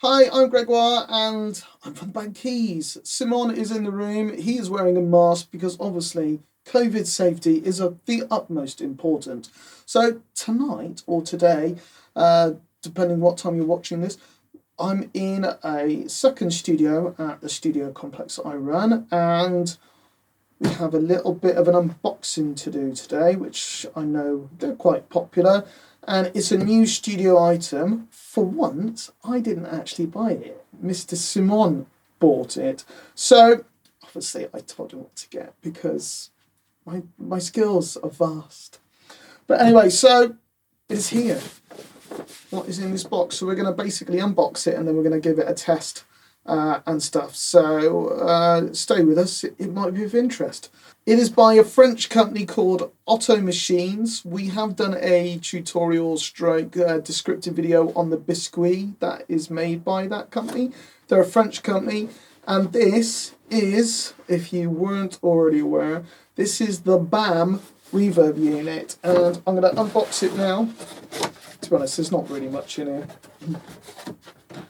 Hi, I'm Gregoire and I'm from the band Keys. Simon is in the room. He is wearing a mask because obviously COVID safety is of the utmost importance. So tonight or today, depending what time you're watching this, I'm in a second studio at the studio complex I run, and we have a little bit of an unboxing to do today, which I know they're quite popular, and it's a new studio item. For once, I didn't actually buy it. Mr. Simon bought it. So, obviously, I told him what to get because my skills are vast. But anyway, so it's here. What is in this box? So we're going to basically unbox it and then we're going to give it a test and stuff. So stay with us. It might be of interest. It is by a French company called Oto Machines. We have done a tutorial stroke descriptive video on the biscuit that is made by that company. They're a French company, and this is, if you weren't already aware, this is the BAM Reverb unit, and I'm going to unbox it now. To be honest, there's not really much in here.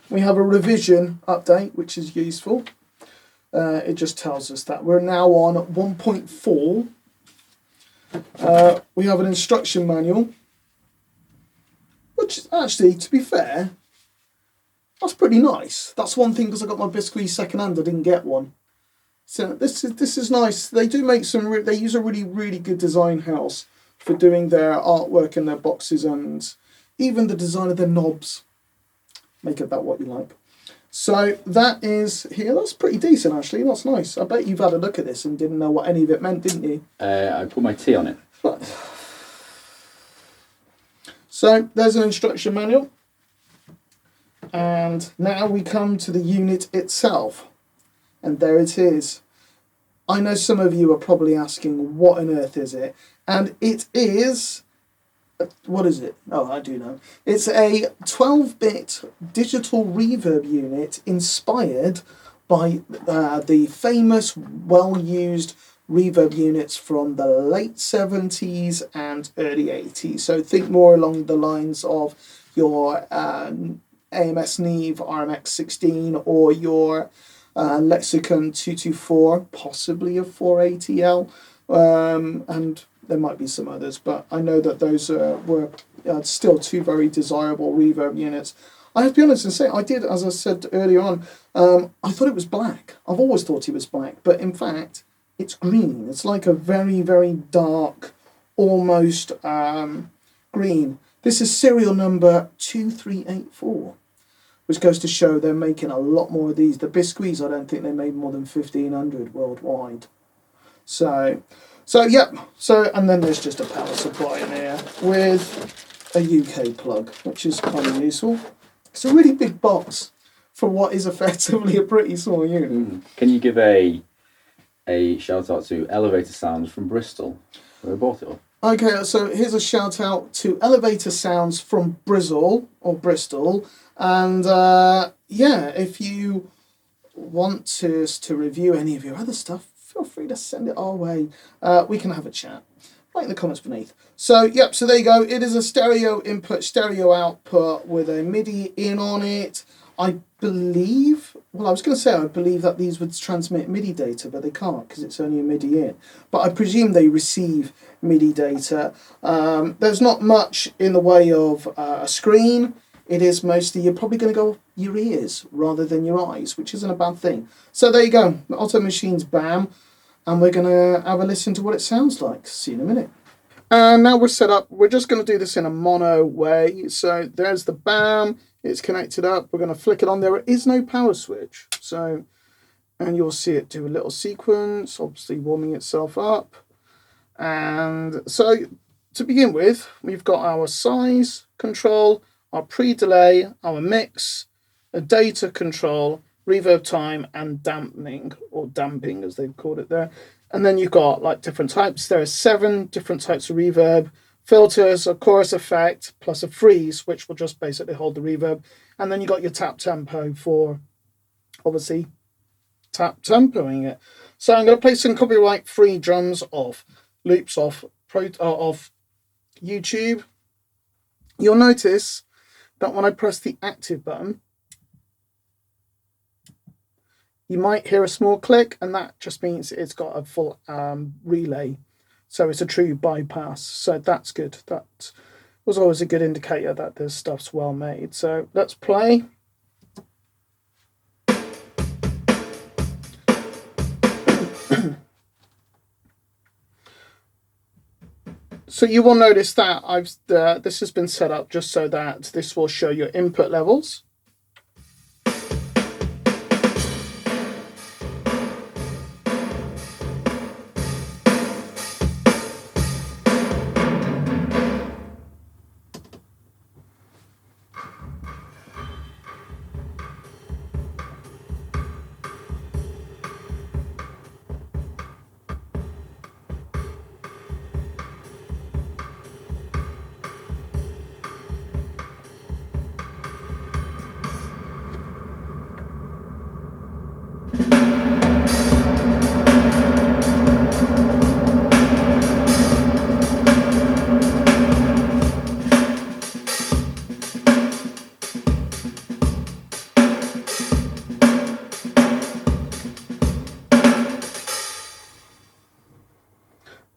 We have a revision update, which is useful. It just tells us that we're now on 1.4. We have an instruction manual, which actually, to be fair, that's pretty nice. That's one thing, because I got my biscuit second hand, I didn't get one. So this is nice. They do make some. They use a really good design house for doing their artwork and their boxes and even the design of their knobs. Make it that what you like. So that is here. That's pretty decent, actually. That's nice. I bet you've had a look at this and didn't know what any of it meant, didn't you? I put my tea on it. So there's an instruction manual. And now we come to the unit itself. And there it is. I know some of you are probably asking, what on earth is it? And it is... What is it? Oh, I do know. It's a 12-bit digital reverb unit inspired by the famous, well-used reverb units from the late 70s and early 80s. So think more along the lines of your AMS Neve RMX16 or your Lexicon 224, possibly a 480L, and there might be some others, but I know that those were still two very desirable reverb units. I have to be honest and say, I did, as I said earlier on, I thought it was black. I've always thought it was black, but in fact, it's green. It's like a very dark, almost green. This is serial number 2384, which goes to show they're making a lot more of these. The biscuits, I don't think they made more than 1,500 worldwide. So yep. So, and then there's just a power supply in here with a UK plug, which is kind of useful. It's a really big box for what is effectively a pretty small unit. Can you give a shout out to Elevator Sounds from Bristol, where I bought it off? Okay, so here's a shout out to Elevator Sounds from Bristol, and yeah, if you want us to review any of your other stuff, feel free to send it our way. We can have a chat. Write in the comments beneath. So, yep, so there you go. It is a stereo input, stereo output with a MIDI in on it. I believe, well, I was going to say I believe that these would transmit MIDI data, but they can't because it's only a MIDI in. But I presume they receive MIDI data. There's not much in the way of a screen. It is mostly, you're probably going to go your ears rather than your eyes, which isn't a bad thing. So there you go, Oto Machines BAM, and we're going to have a listen to what it sounds like. See you in a minute. And now we're set up. We're just going to do this in a mono way. So there's the BAM. It's connected up. We're going to flick it on. There is no power switch. So, and you'll see it do a little sequence, obviously warming itself up. And so to begin with, we've got our size control, our pre-delay, our mix, a data control, reverb time, and dampening, or damping as they've called it there. And then you've got like different types. There are 7 different types of reverb, filters, a chorus effect, plus a freeze, which will just basically hold the reverb. And then you got your tap tempo for, obviously, tap tempoing it. So I'm going to play some copyright-free drums off, loops off YouTube. You'll notice that when I press the active button, you might hear a small click, and that just means it's got a full relay. So it's a true bypass. So that's good. That was always a good indicator that this stuff's well made. So let's play. So you will notice that this has been set up just so that this will show your input levels.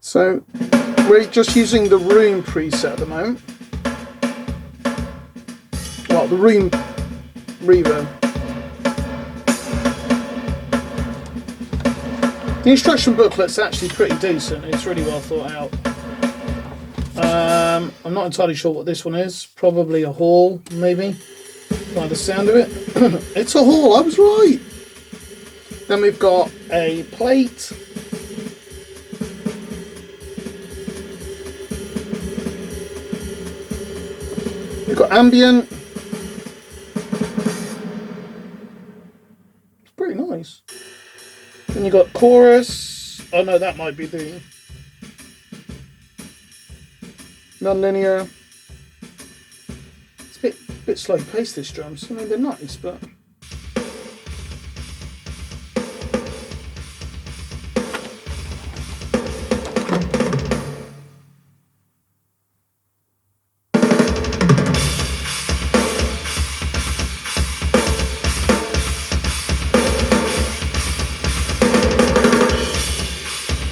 So we're just using the room preset at the moment. Well, the room reverb. The instruction booklet's actually pretty decent. It's really well thought out. I'm not entirely sure what this one is. Probably a hall, maybe, by the sound of it. It's a hall, I was right. Then we've got a plate. We've got ambient. It's pretty nice. Then you've got chorus. Oh no, that might be the non-linear. It's a bit slow paced, this drums. I mean, they're nice, but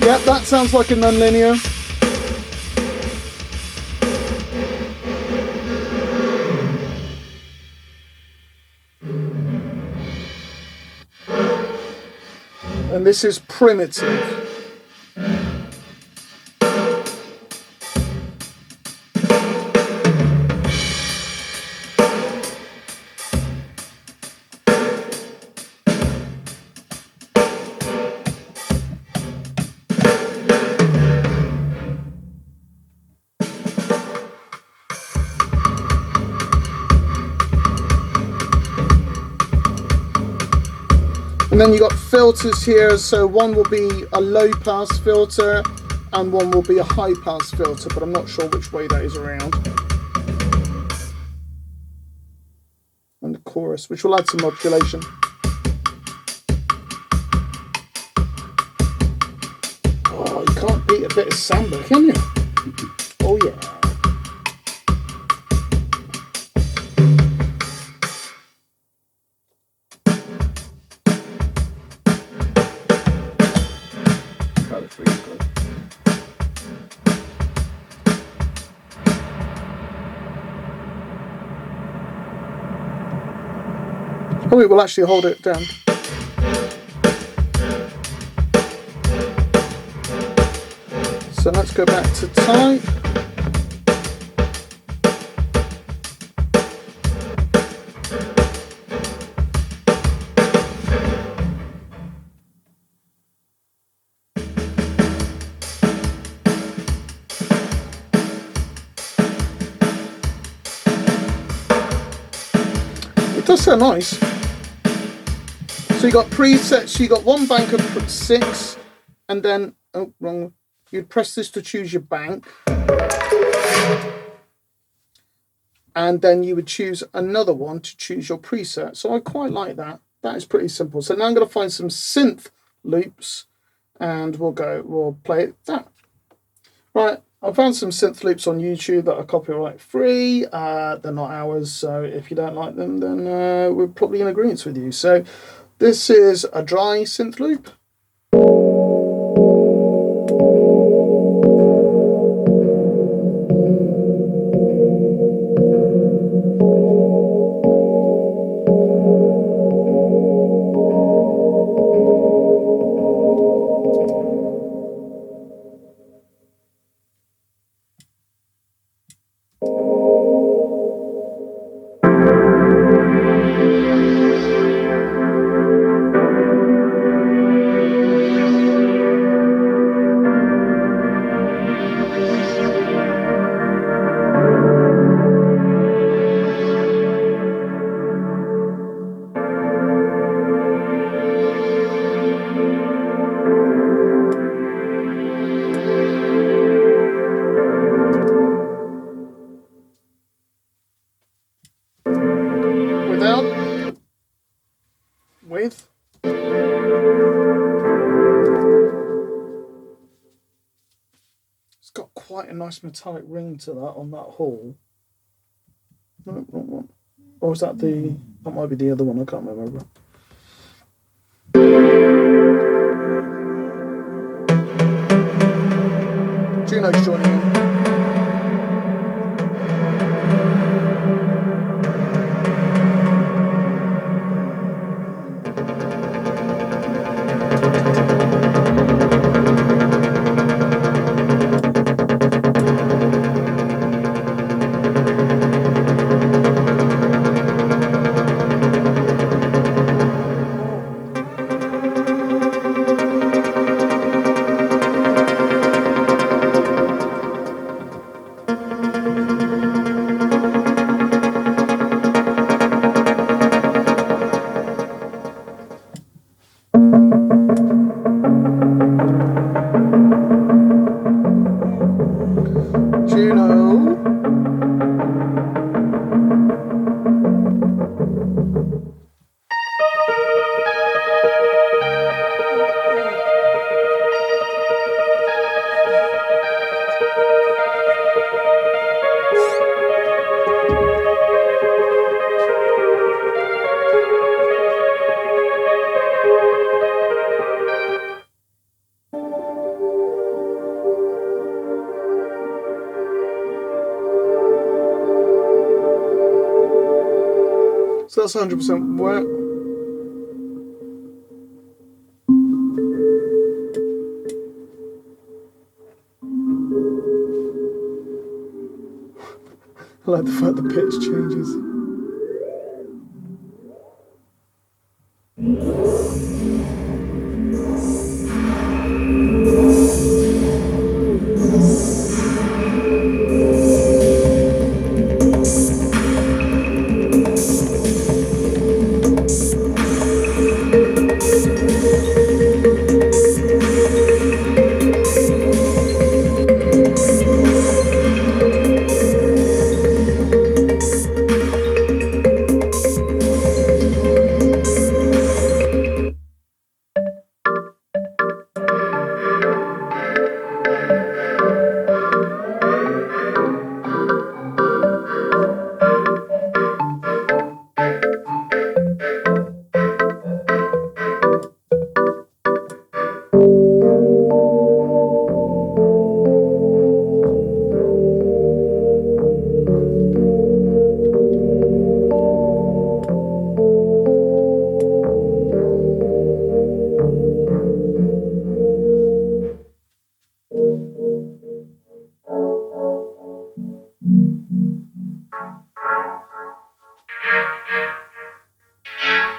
yeah, that sounds like a non-linear. And this is primitive. And then you've got filters here, so one will be a low pass filter and one will be a high pass filter, but I'm not sure which way that is around. And the chorus, which will add some modulation. Oh, you can't beat a bit of samba, can you? Oh yeah. Oh, it will actually hold it down. So let's go back to type. It does sound nice. So you got presets, you got one bank of 6, and then, oh, wrong. You'd press this to choose your bank. And then you would choose another one to choose your preset. So I quite like that. That is pretty simple. So now I'm going to find some synth loops and we'll play that. Right, I found some synth loops on YouTube that are copyright free. They're not ours, so if you don't like them, then we're probably in agreement with you. So This is a dry synth loop. Without, with. It's got quite a nice metallic ring to that on that hall. No, wrong one. Or is that the... That might be the other one, I can't remember. Juno's joining in. So that's 100% wet. I like the fact the pitch changes.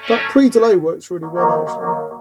That pre-delay works really well, actually.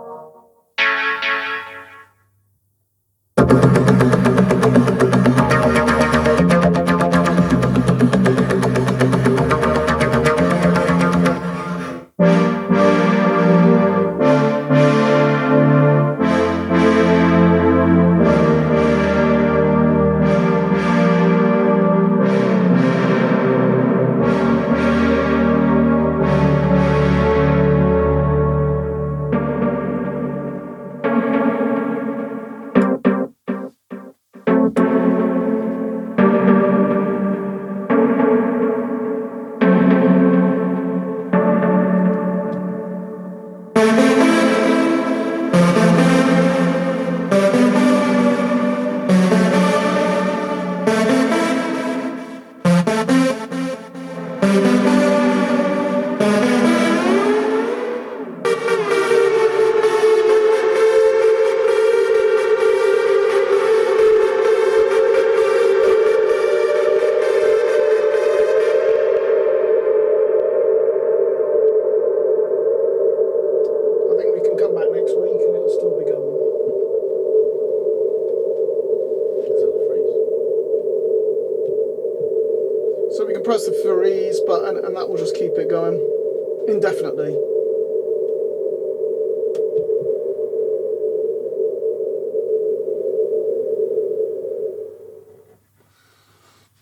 we'll just keep it going indefinitely.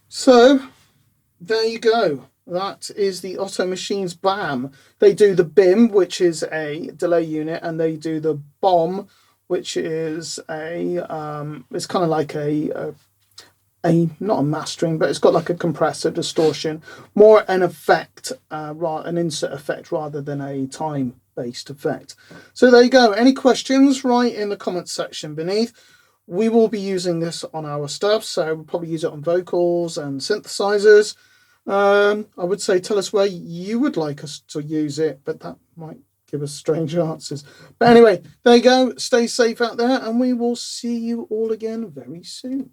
So there you go. That is the Oto Machines BAM. They do the BIM, which is a delay unit, and they do the BOM, which is it's kind of like a not a mastering, but it's got like a compressor, distortion, more an effect, an insert effect rather than a time-based effect. So there you go. Any questions? Write in the comments section beneath. We will be using this on our stuff, so we'll probably use it on vocals and synthesizers. I would say tell us where you would like us to use it, but that might give us strange answers. But anyway, there you go. Stay safe out there, and we will see you all again very soon.